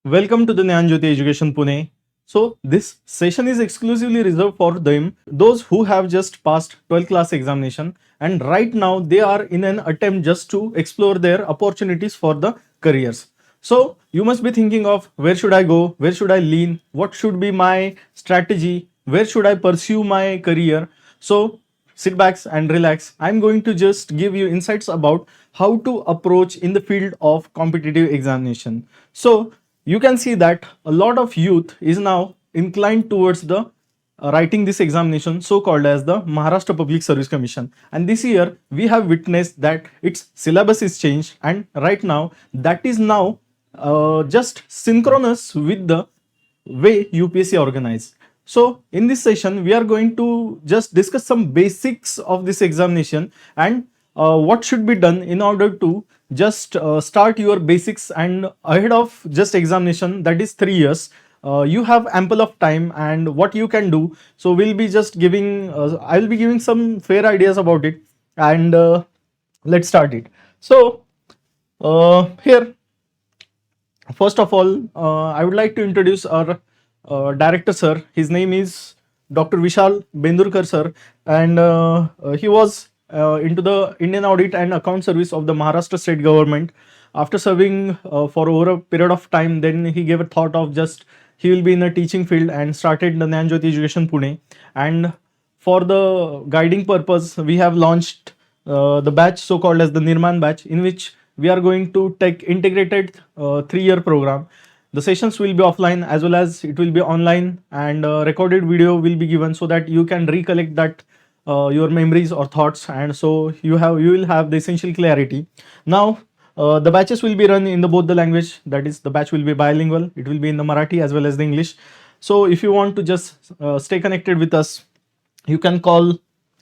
Welcome to the Dnyanjyoti Education Pune. So this session is exclusively reserved for them, those who have just passed 12th class examination, and right now they are in an attempt just to explore their opportunities for the careers. So you must be thinking of where should I go, where should I lean, what should be my strategy, where should I pursue my career. So sit back and relax. I'm going to just give you insights about how to approach in the field of competitive examination. So you can see that a lot of youth is now inclined towards the writing this examination, so called as the Maharashtra Public Service Commission. And this year we have witnessed that its syllabus is changed, and right now that is now just synchronous with the way UPSC organized. So in this session we are going to just discuss some basics of this examination and what should be done in order to just start your basics, and ahead of just examination, that is 3 years, you have ample of time. And what you can do, so we'll be just giving I will be giving some fair ideas about it, and let's start it. So here, first of all, I would like to introduce our director sir. His name is Dr. Vishal Bendurkar sir, and he was into the Indian Audit and Account Service of the Maharashtra State Government. After serving for over a period of time, then he gave a thought of just he will be in a teaching field and started the Dnyanjyoti Education Pune. And for the guiding purpose, we have launched the batch so called as the Nirman batch, in which we are going to take integrated 3-year program. The sessions will be offline as well as it will be online, and recorded video will be given so that you can recollect that your memories or thoughts, and so you will have the essential clarity. Now the batches will be run in the both the language, that is the batch will be bilingual, it will be in the Marathi as well as the English. So if you want to just stay connected with us, you can call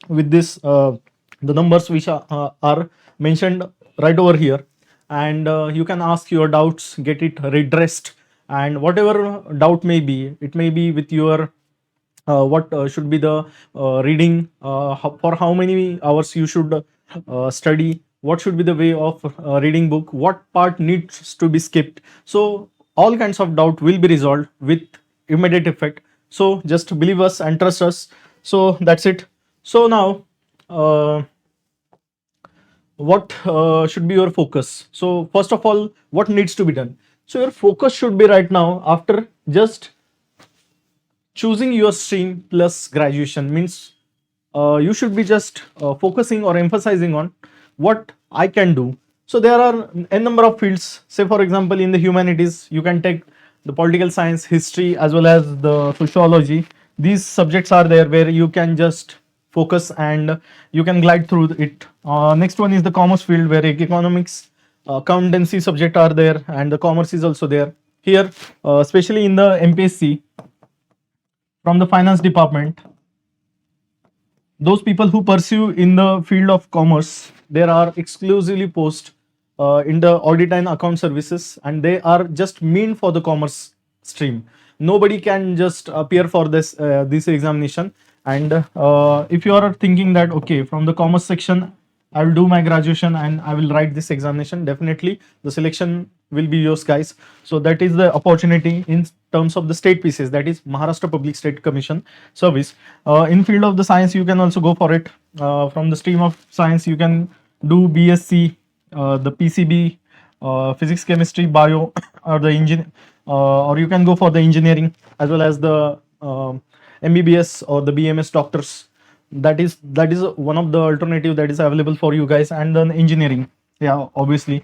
with this the numbers which are mentioned right over here, and you can ask your doubts, get it redressed, and whatever doubt may be, it may be with your what should be the reading, for how many hours you should study, what should be the way of reading book, what part needs to be skipped. So all kinds of doubt will be resolved with immediate effect. So just believe us and trust us. So that's it. So now what should be your focus? So first of all, what needs to be done? So your focus should be right now, after just choosing your stream plus graduation, means you should be just focusing or emphasizing on what I can do. So there are a number of fields. Say for example, in the humanities you can take the political science, history as well as the sociology. These subjects are there where you can just focus and you can glide through it. Next one is the commerce field, where economics, accountancy subject are there, and the commerce is also there. Here especially in the MPSC, from the finance department, those people who pursue in the field of commerce, there are exclusively posts in the audit and account services, and they are just meant for the commerce stream. Nobody can just appear for this examination. And if you are thinking that okay, from the commerce section I will do my graduation and I will write this examination, definitely the selection will be yours, guys. So that is the opportunity in terms of the state pieces, that is Maharashtra Public State Commission service. In field of the science, you can also go for it. From the stream of science, you can do BSc, the PCB, physics, chemistry, bio, or the or you can go for the engineering as well as the MBBS or the BMS doctors. That is one of the alternative that is available for you guys. And then engineering, yeah, obviously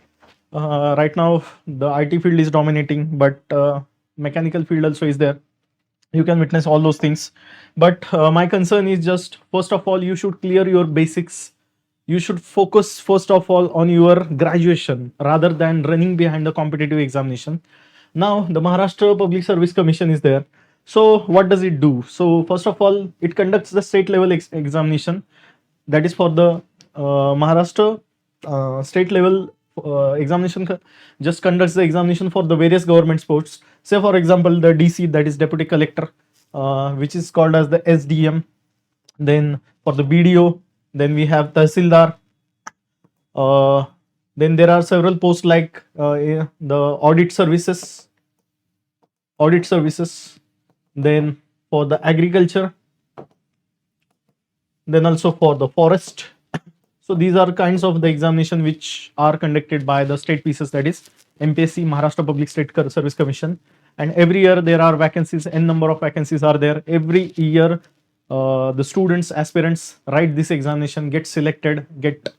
right now the IT field is dominating, but mechanical field also is there. You can witness all those things. But my concern is just, first of all, you should clear your basics. You should focus first of all on your graduation rather than running behind the competitive examination. Now the Maharashtra Public Service Commission is there. So what does it do? So first of all, it conducts the state level examination, that is for the Maharashtra state level examination, just conducts the examination for the various government posts. Say for example, the DC, that is deputy collector, which is called as the SDM. Then for the BDO, then we have Tahsildar. Then there are several posts like the audit services, audit services, then for the agriculture, then also for the forest. So these are kinds of the examination which are conducted by the state pieces, that is MPSC, Maharashtra Public State Service Commission. And every year there are vacancies, n number of vacancies are there. Every year the students, aspirants write this examination, get selected, get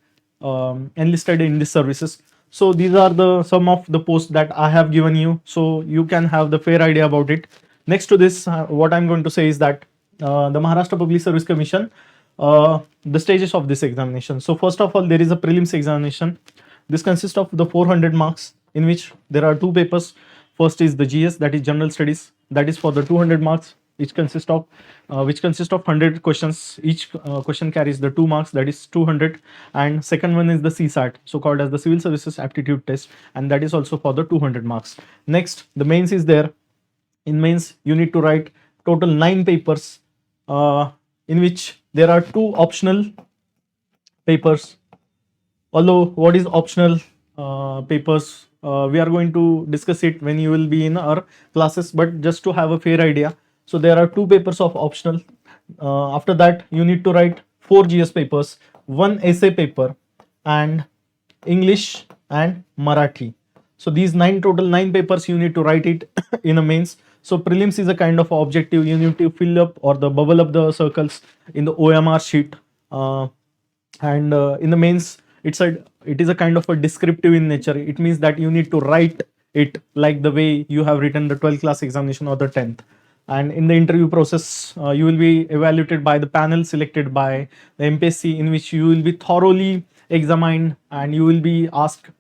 enlisted in these services. So these are the some of the posts that I have given you, so you can have the fair idea about it. Next to this, what I'm going to say is that the Maharashtra Public Service Commission, the stages of this examination. So first of all, there is a prelims examination. This consists of the 400 marks, in which there are two papers. First is the GS, that is General Studies, that is for the 200 marks, which consists of 100 questions. Each question carries the 2 marks, that is 200. And second one is the CSAT, so called as the Civil Services Aptitude Test, and that is also for the 200 marks. Next, the mains is there. In mains, you need to write total 9 papers, in which there are 2 optional papers. Although what is optional papers, we are going to discuss it when you will be in our classes, but just to have a fair idea. So there are 2 papers of optional. After that, you need to write 4 GS papers, 1 essay paper, and English and Marathi. So these total 9 papers you need to write it in a mains. So prelims is a kind of objective. You need to fill up or the bubble up the circles in the OMR sheet, and in the mains it is a kind of a descriptive in nature. It means that you need to write it like the way you have written the 12th class examination or the 10th. And in the interview process, you will be evaluated by the panel selected by the MPSC, in which you will be thoroughly examined, and you will be asked,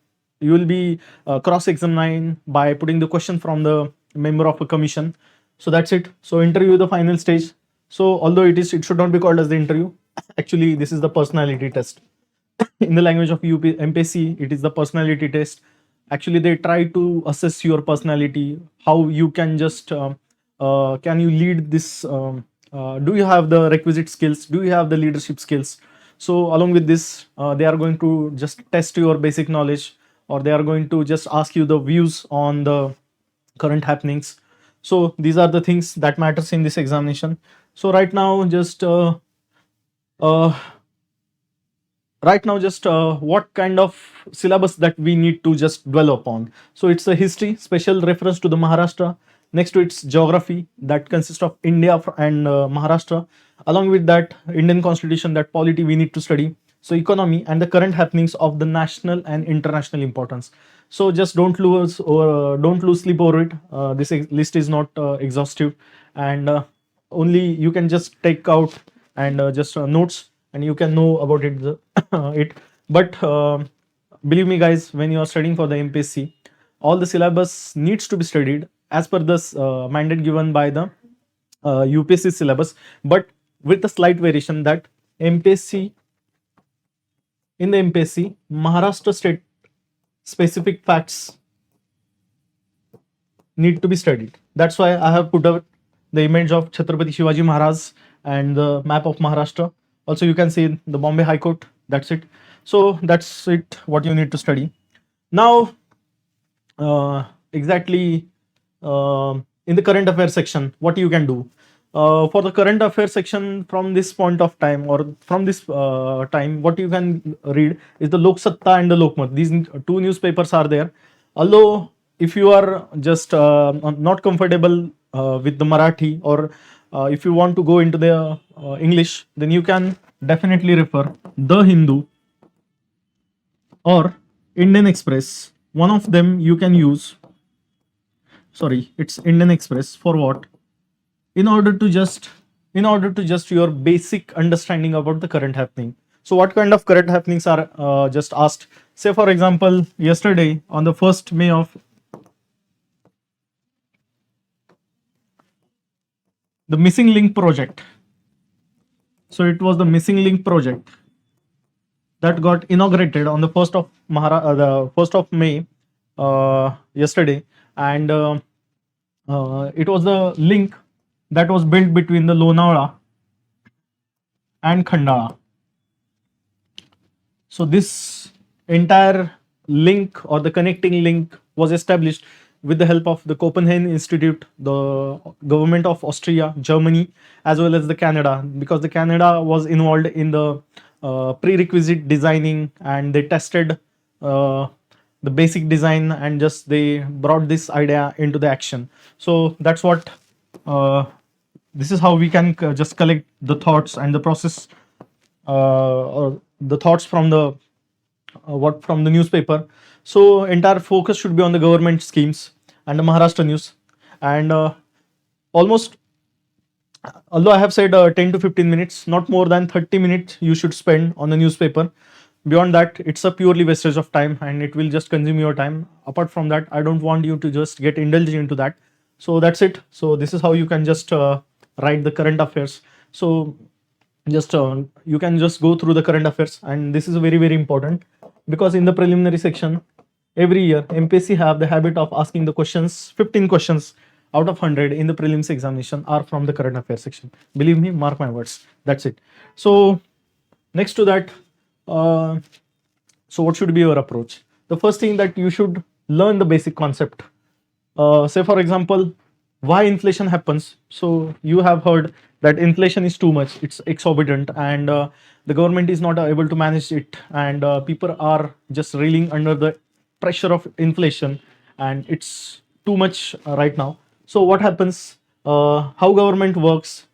you will be cross-examined by putting the question from the member of a commission. So that's it. So interview, the final stage. So although it should not be called as the interview, actually this is the personality test. In the language of MPSC, it is the personality test. Actually, they try to assess your personality, how you can just can you lead this, do you have the requisite skills, do you have the leadership skills. So along with this, they are going to just test your basic knowledge, or they are going to just ask you the views on the current happenings. So these are the things that matters in this examination. So right now just what kind of syllabus that we need to just dwell upon. So it's a history, special reference to the Maharashtra. Next to its geography, that consists of India and Maharashtra. Along with that, Indian constitution, that polity we need to study. So economy and the current happenings of the national and international importance. So just don't lose sleep over it. This list is not exhaustive, and only you can just take out and just notes, and you can know about it. But believe me guys, when you are studying for the MPSC, all the syllabus needs to be studied as per this mandate given by the UPSC syllabus, but with a slight variation that MPSC, in the MPSC, Maharashtra state specific facts need to be studied. That's why I have put out the image of Chhatrapati Shivaji Maharaj and the map of Maharashtra. Also, you can see the Bombay High Court. That's it. So that's it, what you need to study. Now, exactly in the current affairs section, what you can do. For the current affairs section, from this point of time, or from this time, what you can read is the Lok Satta and the Lokmat. These 2 newspapers are there. Although if you are just not comfortable with the Marathi, or if you want to go into the English, then you can definitely refer The Hindu or Indian Express. One of them you can use. Sorry, it's Indian Express. For what? In order to just your basic understanding about the current happening. So what kind of current happenings are just asked? Say for example, yesterday on the 1st May of the missing link project. So it was the missing link project that got inaugurated on the 1st of May yesterday, and it was the link that was built between the Lonavala and Khandala. So this entire link, or the connecting link, was established with the help of the Copenhagen Institute, the government of Austria, Germany, as well as the Canada, because the Canada was involved in the prerequisite designing, and they tested uh, the basic design, and just they brought this idea into the action. So that's what this is how we can just collect the thoughts and the process, or the thoughts from the what from the newspaper. So entire focus should be on the government schemes and the Maharashtra news, and almost, although I have said 10 to 15 minutes, not more than 30 minutes you should spend on the newspaper. Beyond that, it's a purely wastage of time, and it will just consume your time. Apart from that, I don't want you to just get indulged into that. So that's it. So this is how you can just write the current affairs. So just you can just go through the current affairs, and this is very, very important, because in the preliminary section every year MPSC have the habit of asking the questions. 15 questions out of 100 in the prelims examination are from the current affairs section. Believe me, mark my words. That's it. So next to that, so what should be your approach? The first thing that you should learn the basic concept. Say for example, why inflation happens. So you have heard that inflation is too much, it's exorbitant, and the government is not able to manage it, and people are just reeling under the pressure of inflation, and it's too much right now. So what happens, how government works,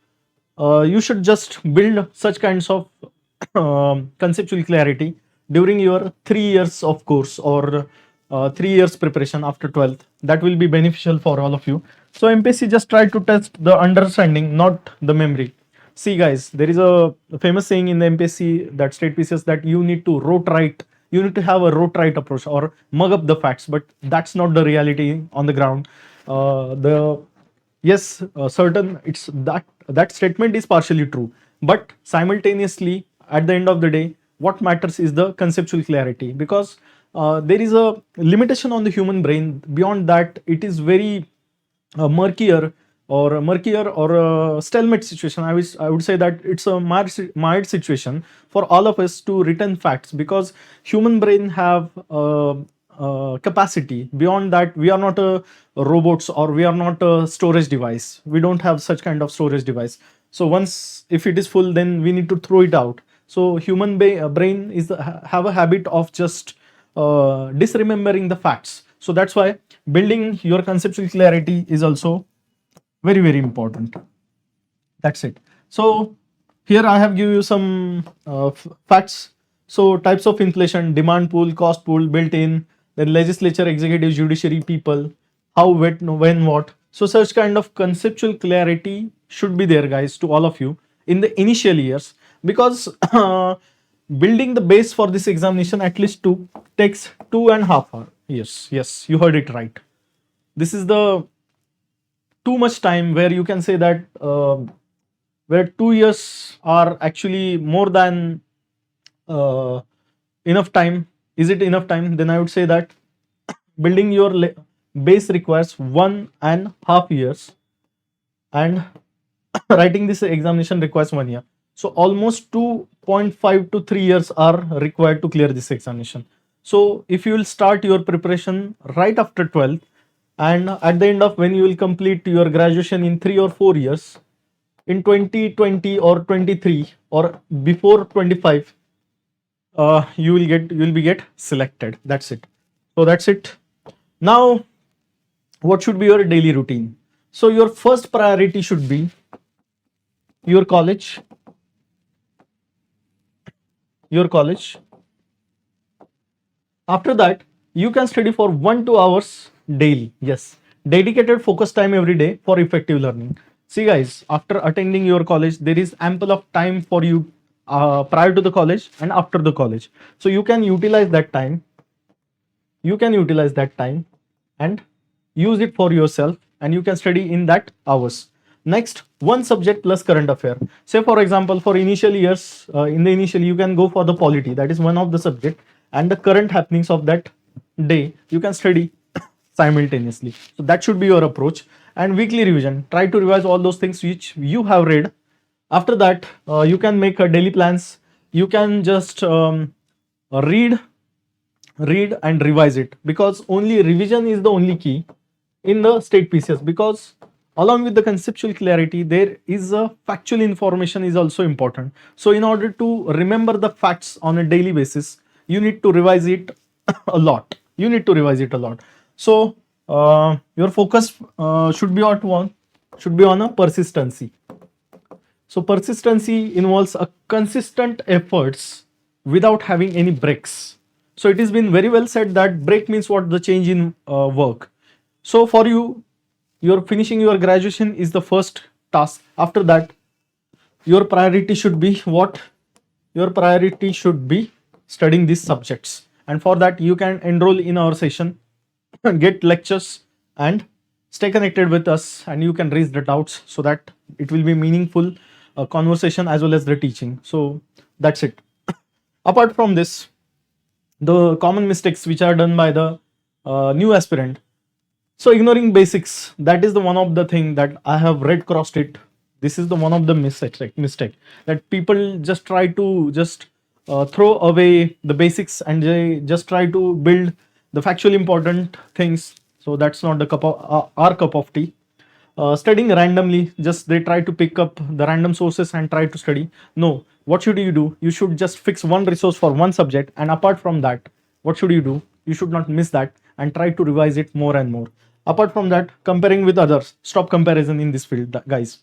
you should just build such kinds of conceptual clarity during your 3 years of course, or 3 years preparation after 12th. That will be beneficial for all of you. So MPSC just try to test the understanding, not the memory. See guys, there is a famous saying in the MPSC, that state pieces, that you need to rote write, you need to have a rote write approach or mug up the facts, but that's not the reality on the ground. The yes, certain, it's that statement is partially true, but simultaneously at the end of the day, what matters is the conceptual clarity, because there is a limitation on the human brain. Beyond that, it is very murkier or a stalemate situation. I would say that it's a mild situation for all of us to return facts, because human brain have capacity. Beyond that, we are not a robots, or we are not a storage device. We don't have such kind of storage device. So once if it is full, then we need to throw it out. So human brain is have a habit of just disremembering the facts. So that's why building your conceptual clarity is also very, very important. That's it. So here I have give you some facts. So types of inflation: demand pool, cost pool, built in, then legislature, executive, judiciary, people, how, when, what. So such kind of conceptual clarity should be there, guys, to all of you in the initial years, because building the base for this examination at least takes 2.5 hours. Yes, you heard it right. This is the too much time where you can say that where 2 years are actually more than enough time. Is it enough time? Then I would say that building your base requires 1.5 years, and writing this examination requires 1 year. So almost 2.5 to 3 years are required to clear this examination. So if you will start your preparation right after 12th, and at the end of when you will complete your graduation in 3 or 4 years, in 2020 or 23 or before 25, you will be get selected. That's it. So that's it. Now, what should be your daily routine? So your first priority should be your college. After that, you can study for 1-2 hours daily. Yes, dedicated focus time every day for effective learning. See guys, after attending your college, there is ample of time for you prior to the college and after the college. So you can utilize that time. And use it for yourself, and you can study in that hours. Next, one subject plus current affair. Say for example, for initial years, in the initial, you can go for the polity, that is one of the subject, and the current happenings of that day you can study simultaneously. So that should be your approach. And weekly revision, try to revise all those things which you have read. After that, you can make a daily plans. You can just read and revise it, because only revision is the only key. in the state PCS, because along with the conceptual clarity, there is a factual information is also important. So in order to remember the facts on a daily basis, you need to revise it a lot. You need to revise it a lot. So your focus should be on a persistency. So persistency involves a consistent efforts without having any breaks. So it has been very well said that break means what? The change in work. So for you, you're finishing your graduation is the first task. After that, your priority should be what? Your priority should be studying these subjects. And for that, you can enroll in our session, get lectures, and stay connected with us, and you can raise the doubts so that it will be meaningful conversation as well as the teaching. So that's it. Apart from this, the common mistakes which are done by the new aspirant. So ignoring basics, that is the one of the thing that I have read crossed it. This is the one of the mistake that people just try to just throw away the basics and they just try to build the factually important things. So that's not the our cup of tea. Studying randomly, just they try to pick up the random sources and try to study. No, what should you do? You should just fix one resource for one subject, and apart from that, what should you do? You should not miss that and try to revise it more and more. Apart from that, comparing with others, stop comparison in this field, guys.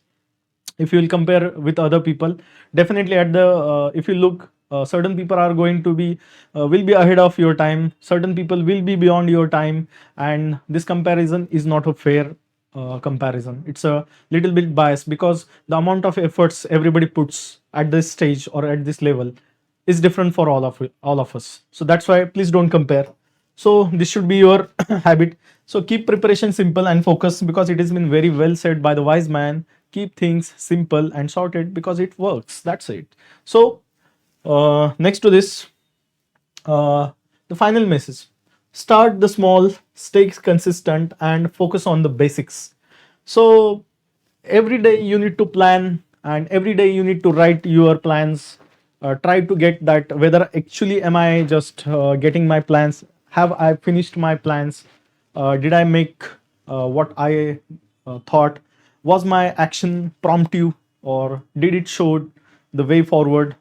If you will compare with other people, definitely at the if you look, certain people are going to be will be ahead of your time, certain people will be beyond your time, and this comparison is not a fair comparison. It's a little bit biased because the amount of efforts everybody puts at this stage or at this level is different for all of us. So that's why please don't compare. So this should be your habit. So keep preparation simple and focus, because it has been very well said by the wise man. Keep things simple and sorted because it works. That's it. So next to this, the final message: start the small, stay consistent, and focus on the basics. So every day you need to plan, and every day you need to write your plans. Try to get that whether actually am I just getting my plans, have I finished my plans, did I make what I thought, was my action promptive, or did it show the way forward.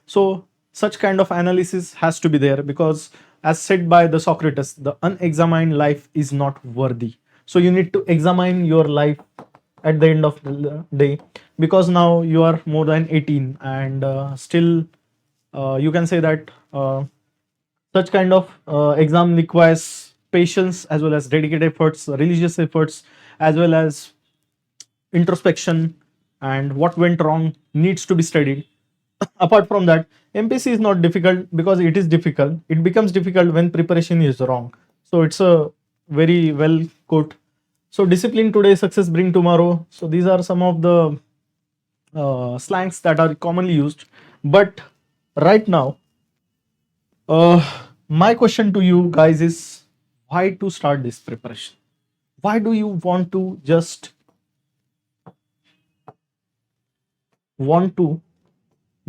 So such kind of analysis has to be there, because as said by the Socrates, the unexamined life is not worthy. So you need to examine your life at the end of the day, because now you are more than 18, and still you can say that such kind of exam requires patience as well as dedicated efforts, religious efforts, as well as introspection, and what went wrong needs to be studied. Apart from that, MPC is not difficult because it is difficult. It becomes difficult when preparation is wrong. So it's a very well quote. So discipline today, success bring tomorrow. So these are some of the slangs that are commonly used. But right now, my question to you guys is, why to start this preparation? Why do you want to just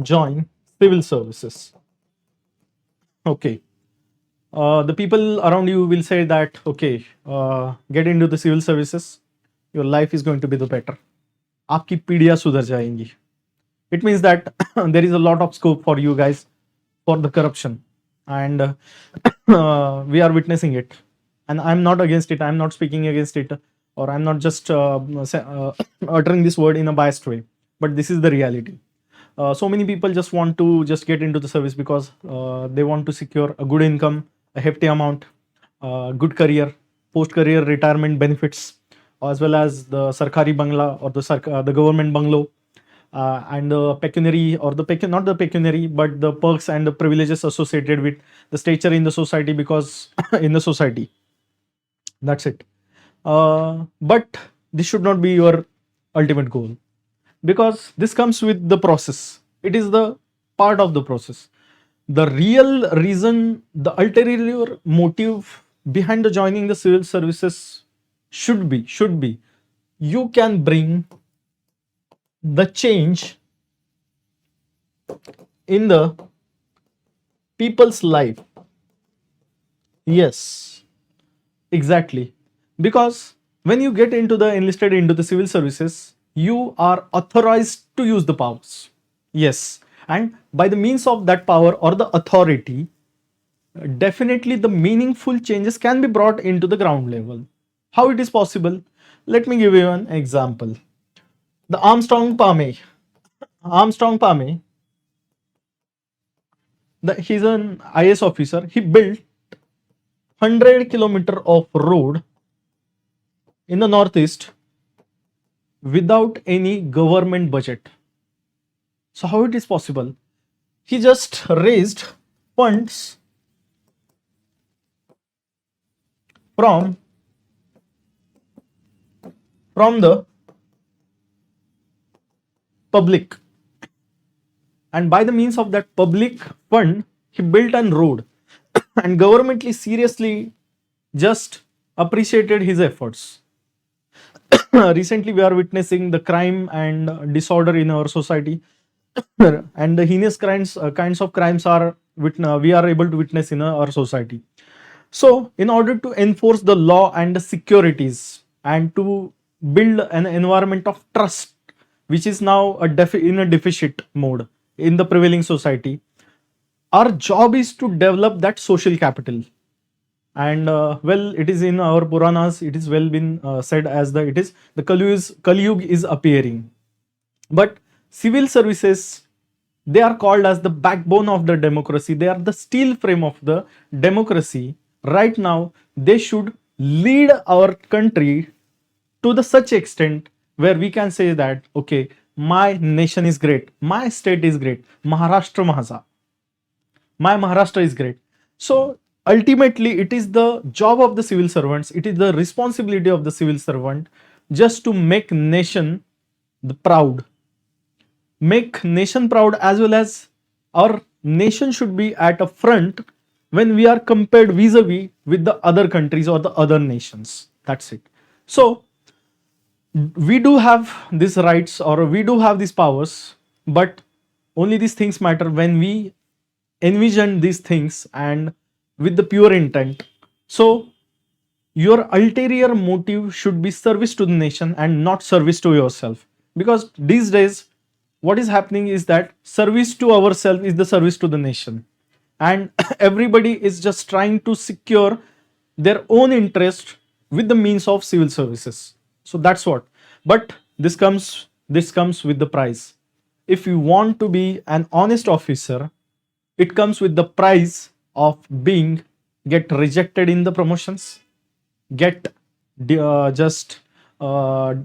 join civil services? Okay. The people around you will say that, okay, get into the civil services, your life is going to be the better. आपकी पीढ़ियां सुधर जाएंगी. It means that there is a lot of scope for you guys for the corruption, and we are witnessing it. And I'm not against it. I'm not speaking against it, or I'm not just uttering this word in a biased way. But this is the reality. So many people just want to just get into the service because they want to secure a good income, a hefty amount, good career, post-career retirement benefits, as well as the Sarkari Bangla, or the government bungalow, and the pecuniary, or not the pecuniary, but the perks and the privileges associated with the stature in the society, because in the society. That's it. But this should not be your ultimate goal, because this comes with the process. It is the part of the process. The real reason, the ulterior motive behind the joining the civil services should be you can bring the change in the people's life. Yes, exactly. Because when you get into the enlisted into the civil services, you are authorized to use the powers. Yes, and by the means of that power or the authority, definitely the meaningful changes can be brought into the ground level. How it is possible? Let me give you an example. The Armstrong Pame, he's an IS officer. He built 100 kilometer of road in the northeast without any government budget. So how it is possible? He just raised funds from the public, and by the means of that public fund, he built a road, and governmentally seriously just appreciated his efforts. Recently, we are witnessing the crime and disorder in our society, and the heinous kinds of crimes are we are able to witness in our society. So, in order to enforce the law and the securities and to build an environment of trust, which is now in a deficit mode in the prevailing society, our job is to develop that social capital. And well, it is in our Puranas, it is well been said as the Kaliyug is appearing. But civil services, they are called as the backbone of the democracy. They are the steel frame of the democracy. Right now, they should lead our country to the such extent where we can say that, okay, my nation is great, my state is great, Maharashtra Mahaza, my Maharashtra is great. So ultimately, it is the job of the civil servants, it is the responsibility of the civil servant just to make nation proud. Make nation proud, as well as our nation should be at a front when we are compared vis-a-vis with the other countries or the other nations. That's it. So we do have these rights or we do have these powers, but only these things matter when we envision these things and with the pure intent. So your ulterior motive should be service to the nation and not service to yourself, because these days what is happening is that service to ourselves is the service to the nation, and everybody is just trying to secure their own interest with the means of civil services. So that's what. But this comes with the price. If you want to be an honest officer, it comes with the price of get rejected in the promotions, get just what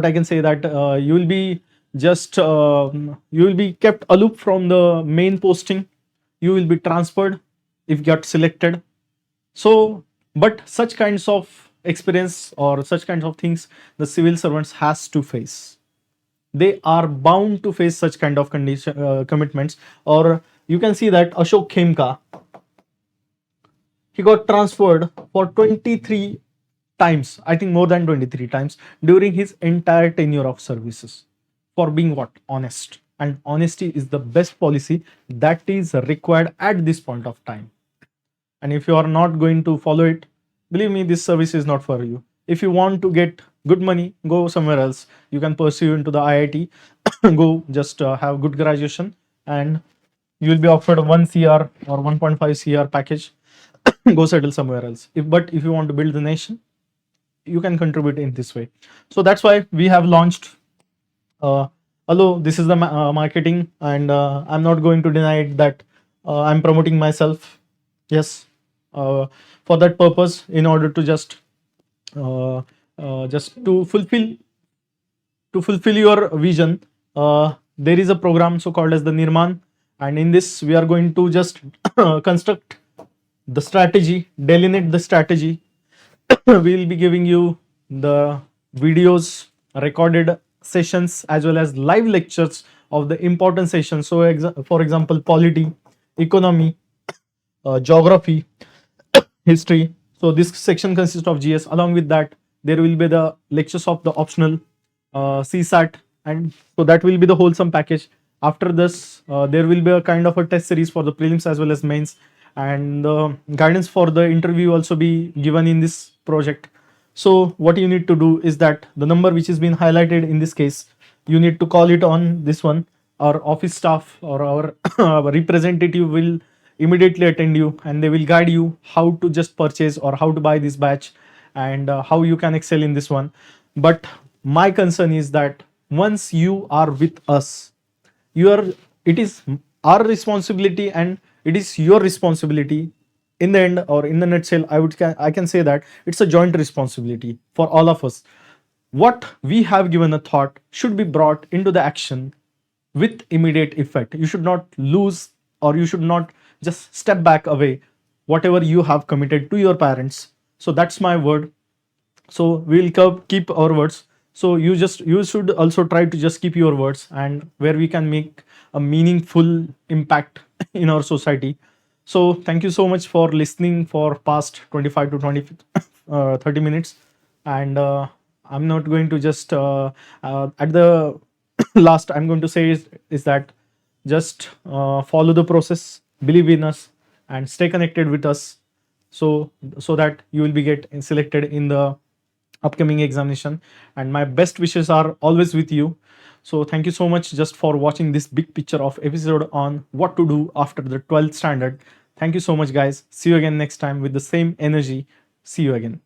I can say, that you will be just you will be kept aloof from the main posting, you will be transferred if get selected. So but such kinds of experience or such kinds of things the civil servants has to face. They are bound to face such kind of commitments. Or you can see that Ashok Khemka, he got transferred for 23 times, I think more than 23 times during his entire tenure of services, for being what? Honest. And honesty is the best policy that is required at this point of time. And if you are not going to follow it, believe me, this service is not for you. If you want to get good money, go somewhere else. You can pursue into the IIT, go just have good graduation, and you will be offered 1 CR or 1.5 CR package. Go settle somewhere else. But if you want to build the nation, you can contribute in this way. So that's why we have launched, although this is the marketing, and I'm not going to deny it that I'm promoting myself. Yes, for that purpose, in order to just to fulfill your vision, there is a program so called as the Nirman, and in this we are going to just construct the strategy, delineate the strategy. We will be giving you the videos, recorded sessions, as well as live lectures of the important sessions. So for example, polity, economy, geography, history. So this section consists of GS. Along with that, there will be the lectures of the optional CSAT, and so that will be the wholesome package. After this, there will be a kind of a test series for the prelims as well as mains, and the guidance for the interview also be given in this project. So what you need to do is that the number which is being highlighted in this case, you need to call it on this one. Our office staff or our our representative will immediately attend you, and they will guide you how to just purchase or how to buy this batch, and how you can excel in this one. But my concern is that once you are with us, you are it is our responsibility and it is your responsibility. In the end, or in the nutshell, I can say that it's a joint responsibility for all of us. What we have given a thought should be brought into the action with immediate effect. You should not lose, or you should not just step back away whatever you have committed to your parents. So that's my word. So we'll keep our words. So you should also try to just keep your words, and where we can make a meaningful impact in our society. So thank you so much for listening for past 25 to 20 30 minutes. And I'm not going to just at the last I'm going to say is that just follow the process, believe in us, and stay connected with us, so that you will be get selected in the upcoming examination. And my best wishes are always with you. So thank you so much just for watching this big picture of episode on what to do after the 12th standard. Thank you so much, guys. See you again next time with the same energy. See you again.